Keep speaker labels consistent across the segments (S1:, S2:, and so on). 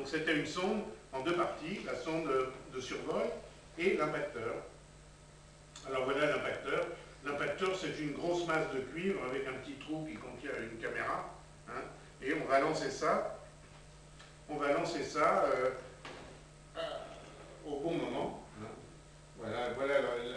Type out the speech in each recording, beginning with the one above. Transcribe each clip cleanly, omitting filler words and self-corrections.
S1: c'était une sonde en deux parties, la sonde de survol et l'impacteur. Alors voilà l'impacteur. L'impacteur, c'est une grosse masse de cuivre avec un petit trou qui contient une caméra. Hein, et on va lancer ça. On va lancer ça au bon moment. Hein. Voilà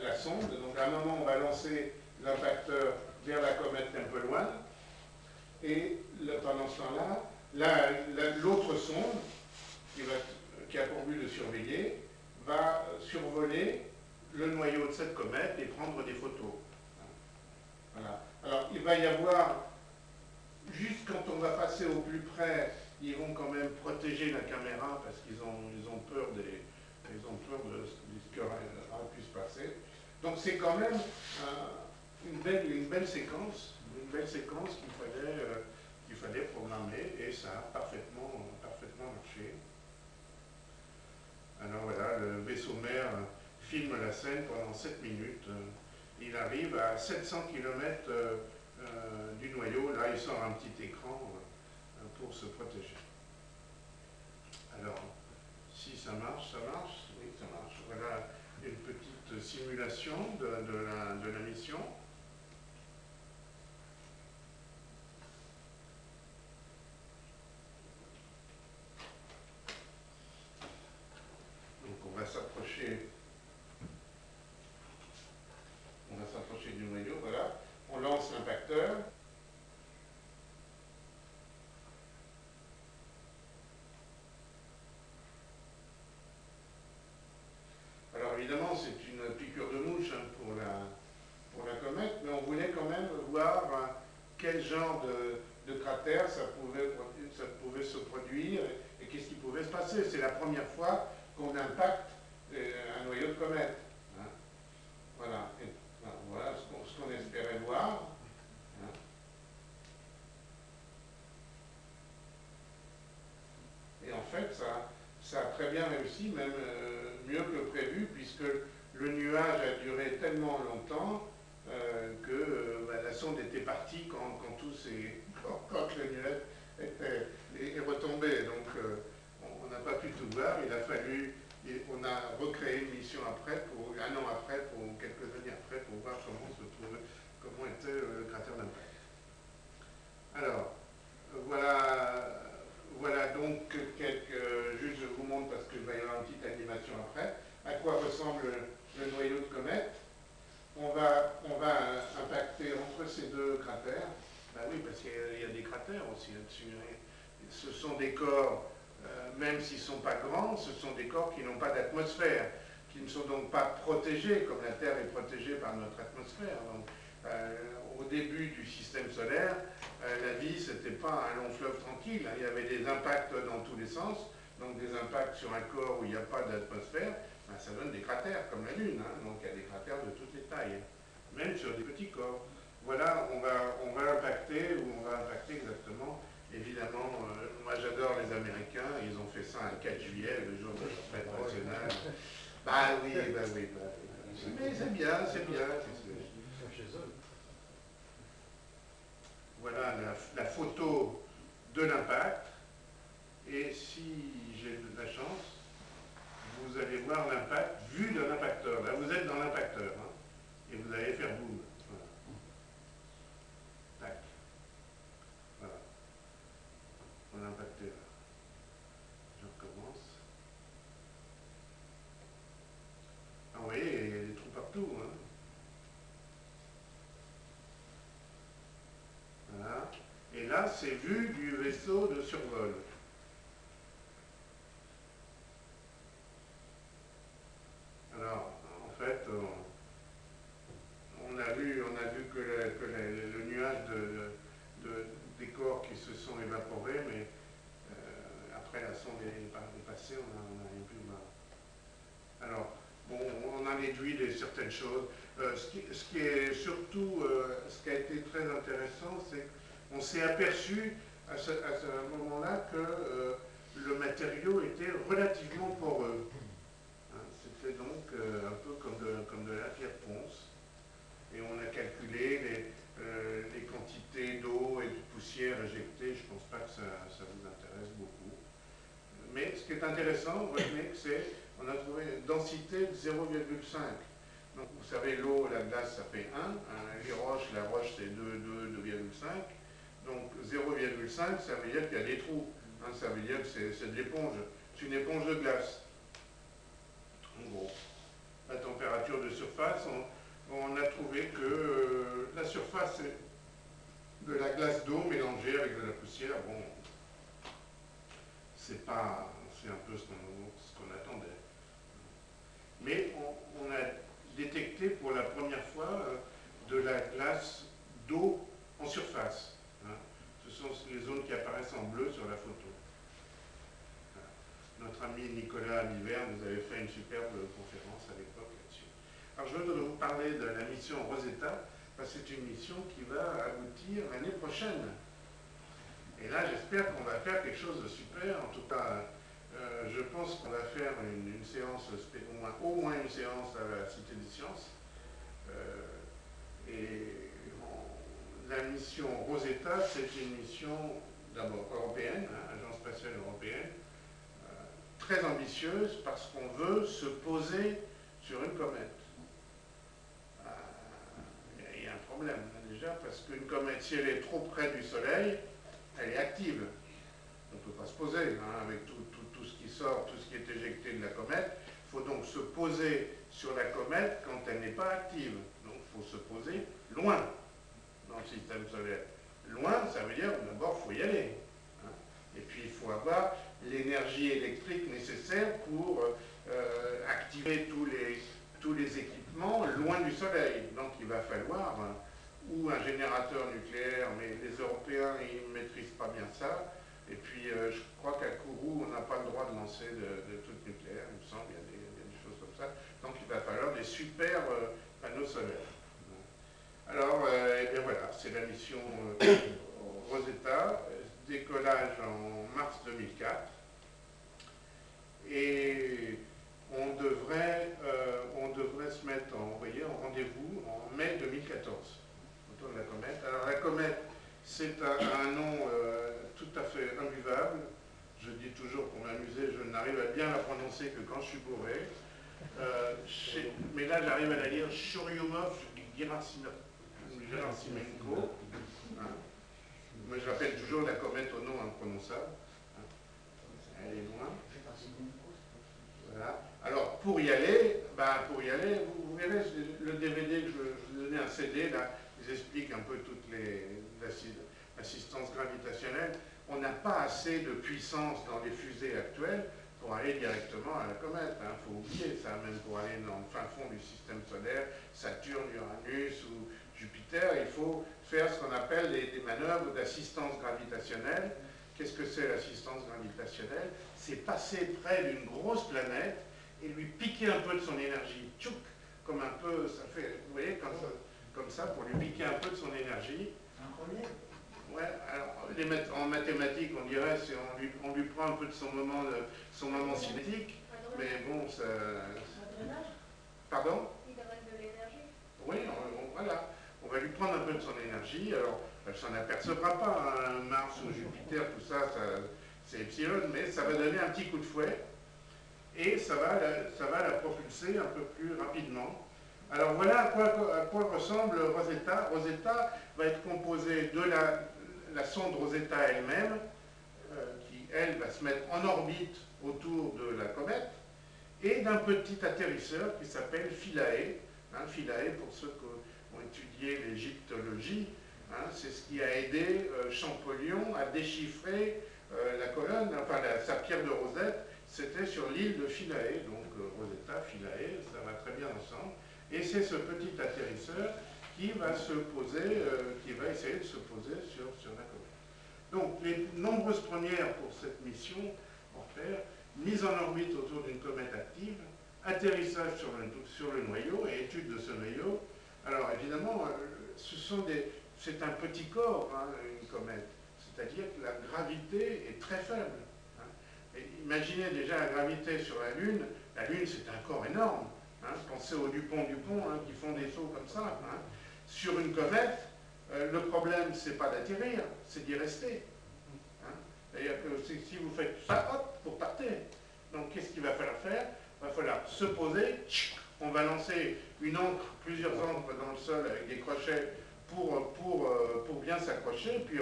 S1: la sonde. Donc à un moment, on va lancer l'impacteur vers la comète Tempel-One. Et pendant ce temps-là, l'autre sonde, qui a pour but de surveiller, va survoler le noyau de cette comète et prendre des photos. Voilà. Alors, il va y avoir, juste quand on va passer au plus près, ils vont quand même protéger la caméra parce qu'ils ont peur de ce qui aurait pu se passer. Donc, c'est quand même une belle séquence qu'il fallait programmer, et ça a parfaitement marché. Alors voilà, le vaisseau mère filme la scène pendant 7 minutes. Il arrive à 700 km du noyau. Là, il sort un petit écran pour se protéger. Alors, si ça marche, oui, ça marche. Voilà une petite simulation de la mission. Donc on va s'approcher du noyau, voilà. On lance l'impacteur. Alors évidemment, c'est une piqûre de mouche hein, pour la comète, mais on voulait quand même voir quel genre de cratère ça pouvait se produire et qu'est-ce qui pouvait se passer. C'est la première fois qu'on impacte un noyau de comète. Hein. Voilà. Et, voilà ce qu'on espérait voir. Hein. Et en fait, ça a très bien réussi, même mieux que prévu, puisque le nuage a duré tellement longtemps que la sonde était partie quand le nuage est retombé. Donc on n'a pas pu tout voir. On a recréé une mission après, un an après, quelques années après, pour voir comment était le cratère d'impact. Alors, voilà donc juste je vous montre parce qu'il va y avoir une petite animation après, à quoi ressemble le noyau de comète. On va impacter entre ces deux cratères. Ben oui, parce qu'il y a des cratères aussi là-dessus. Ce sont des corps, même s'ils ne sont pas grands, ce sont des corps qui n'ont pas d'atmosphère, qui ne sont donc pas protégés, comme la Terre est protégée par notre atmosphère. Donc, au début du système solaire, la vie, ce n'était pas un long fleuve tranquille. Hein. Il y avait des impacts dans tous les sens, donc des impacts sur un corps où il n'y a pas d'atmosphère, ben, ça donne des cratères, comme la Lune. Hein. Donc il y a des cratères de toutes les tailles, même sur des petits corps. Voilà, on va impacter exactement. Évidemment, moi j'adore les Américains, ils ont fait ça un 4 juillet, le jour de la fête nationale. Bah oui. Mais c'est bien. Voilà la photo de l'impact. Et si j'ai de la chance, vous allez voir l'impact vu de l'impacteur. Là, vous êtes dans l'impacteur. Hein, et vous allez faire boum. Voilà. Tac. Voilà. On a impacté là. Je recommence. Ah, vous voyez, il y a des trous partout. Hein. Voilà. Et là, c'est vu du vaisseau de survol. Alors, en fait, on a vu que le nuage des corps qui se sont évaporés, mais après la sonde est passée, on n'a rien pu voir. Alors, bon, on a déduit certaines choses. Ce qui est surtout, ce qui a été très intéressant, c'est qu'on s'est aperçu à ce moment-là que le matériau était relativement poreux. Hein, c'était donc un peu comme de la pierre ponce. Et on a calculé les quantités d'eau et de poussière éjectées. Je ne pense pas que ça vous intéresse beaucoup. Mais ce qui est intéressant, retenez que c'est, on a trouvé une densité de 0,5. Donc vous savez, l'eau, la glace, ça fait 1. Les roches, la roche, c'est 2, 2, 2,5. Donc 0,5, ça veut dire qu'il y a des trous. Ça veut dire que c'est de l'éponge. C'est une éponge de glace. En gros, la température de surface, on a trouvé que la surface de la glace d'eau mélangée avec de la poussière, bon, c'est un peu ce qu'on attendait. Mais on a détecté pour la première fois de la glace d'eau en surface. Ce sont les zones qui apparaissent en bleu sur la photo. Notre ami Nicolas Biver nous avait fait une superbe conférence à l'époque là-dessus. Alors je veux vous parler de la mission Rosetta, parce que c'est une mission qui va aboutir l'année prochaine. Et là, j'espère qu'on va faire quelque chose de super. En tout cas, je pense qu'on va faire une séance, au moins une séance à la Cité des Sciences. La mission Rosetta, c'est une mission d'abord européenne, Agence spatiale européenne, très ambitieuse parce qu'on veut se poser sur une comète. Il y a un problème déjà, parce qu'une comète, si elle est trop près du Soleil, elle est active. On ne peut pas se poser avec tout ce qui sort, tout ce qui est éjecté de la comète. Il faut donc se poser sur la comète quand elle n'est pas active. Donc il faut se poser loin dans le système solaire. Loin, ça veut dire d'abord il faut y aller. Et puis il faut avoir l'énergie électrique nécessaire pour activer tous les équipements loin du Soleil. Donc il va falloir ou un générateur nucléaire, mais les Européens ils ne maîtrisent pas bien ça. Et puis je crois qu'à Kourou, on n'a pas le droit de lancer de trucs nucléaires, il me semble, il y a des choses comme ça. Donc il va falloir des super panneaux solaires. Alors, eh bien voilà, c'est la mission Rosetta, décollage en mars 2004. Et on devrait se mettre en rendez-vous en mai 2014, autour de la comète. Alors la comète, c'est un nom tout à fait imbuvable. Je dis toujours pour m'amuser, je n'arrive à bien la prononcer que quand je suis bourré. Mais là, j'arrive à la lire Churyumov-Gerasimenko. Moi, je rappelle toujours la comète au nom imprononçable. Elle est loin. Voilà. Alors, pour y aller, vous verrez, le DVD que je vous donnais, un CD, là, ils expliquent un peu toute l'assistance gravitationnelle. On n'a pas assez de puissance dans les fusées actuelles pour aller directement à la comète. Il faut oublier ça, même pour aller dans le fin fond du système solaire, Saturne, Uranus ou Jupiter, il faut faire ce qu'on appelle des manœuvres d'assistance gravitationnelle. Qu'est-ce que c'est l'assistance gravitationnelle? C'est passer près d'une grosse planète et lui piquer un peu de son énergie. Tchouk, comme un peu, ça fait, vous voyez, comme ça, pour lui piquer un peu de son énergie. Ouais, alors, en mathématiques, on dirait, on lui prend un peu de son moment cinétique, mais bon, ça... Pardon?
S2: Il donne de l'énergie.
S1: Oui, voilà. On va lui prendre un peu de son énergie. Alors, elle ne s'en apercevra pas, hein, Mars ou Jupiter, tout ça, c'est epsilon, mais ça va donner un petit coup de fouet et ça va la propulser un peu plus rapidement. Alors voilà à quoi ressemble Rosetta. Rosetta va être composée de la sonde Rosetta elle-même, qui, elle, va se mettre en orbite autour de la comète, et d'un petit atterrisseur qui s'appelle Philae. Philae, pour ceux qui ont étudié l'égyptologie, c'est ce qui a aidé Champollion à déchiffrer la colonne, enfin sa pierre de Rosette, c'était sur l'île de Philae, donc Rosetta, Philae, ça va très bien ensemble. Et c'est ce petit atterrisseur qui va qui va essayer de se poser sur la comète. Donc les nombreuses premières pour cette mission, en faire, mise en orbite autour d'une comète active, atterrissage sur le noyau et étude de ce noyau. Alors évidemment, c'est un petit corps, une comète, c'est-à-dire que la gravité est très faible. Et imaginez déjà la gravité sur la Lune c'est un corps énorme. Pensez aux Dupont qui font des sauts comme ça. Sur une comète, le problème c'est pas d'atterrir, c'est d'y rester. C'est-à-dire que si vous faites ça, hop, vous partez. Donc qu'est-ce qu'il va falloir faire? Il va falloir se poser, on va lancer une ancre, plusieurs ancres dans le sol avec des crochets pour bien s'accrocher, puis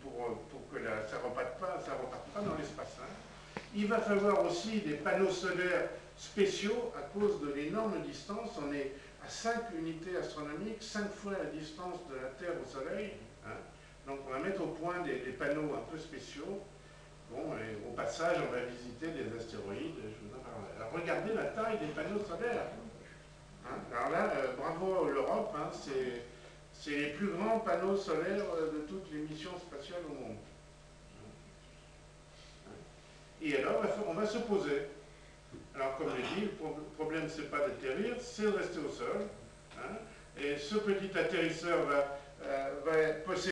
S1: pour que ça ne reparte pas dans l'espace. Hein. Il va falloir aussi des panneaux solaires spéciaux à cause de l'énorme distance. On est à 5 unités astronomiques, 5 fois la distance de la Terre au Soleil. Hein. Donc on va mettre au point des panneaux un peu spéciaux. Bon, et au passage, on va visiter des astéroïdes, je vous en parlerai. Alors regardez la taille des panneaux solaires. Hein. Alors là, bravo à l'Europe, hein, c'est les plus grands panneaux solaires de toutes les missions spatiales au monde. Et alors, on va se poser. Alors, comme je dis, le problème, c'est pas d'atterrir, c'est de rester au sol. Hein. Et ce petit atterrisseur va posséder